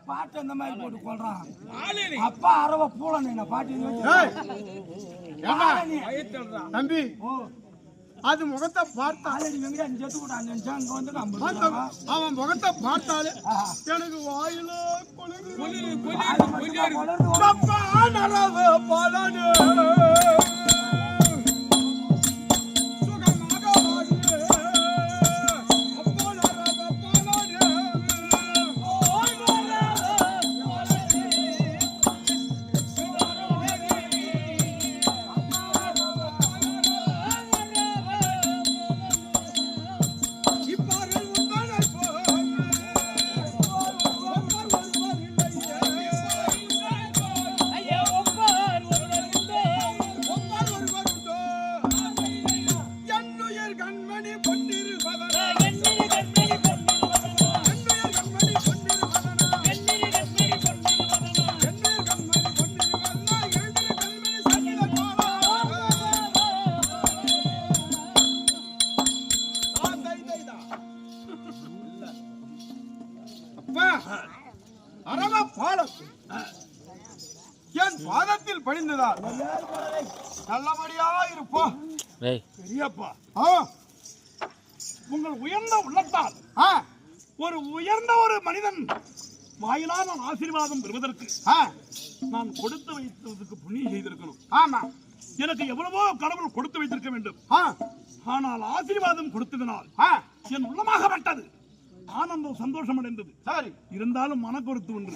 பாட்டு அந்த மாதிரி போட்டு கொள்றான். அப்பா அரவ பூளன் என்ன பாட்டு தம்பி அது முகத்தை பார்த்தா அவன் முகத்தை பார்த்தாலே எனக்கு வாயில என் பாதத்தில் பணிந்ததால் நல்லபடியா இருப்போம். பெரியப்பா உங்கள் உயர்ந்த உள்ளத்தால் ஒரு உயர்ந்த ஒரு மனிதன் வாயிலா நான் ஆசீர்வாதம் பெறுவதற்கு நான் கொடுத்து வைத்ததுக்கு புண்ணியம் செய்திருக்கணும். ஆமா, எனக்கு எவ்வளவோ கடவுள் கொடுத்து வைத்திருக்க வேண்டும். ஆனால் ஆசீர்வாதம் கொடுத்ததனால் என் உள்ளமாகப்பட்டது ஆனந்தம் சந்தோஷம் அடைந்தது. சரி, இருந்தாலும் மனக்கொருத்து ஒன்று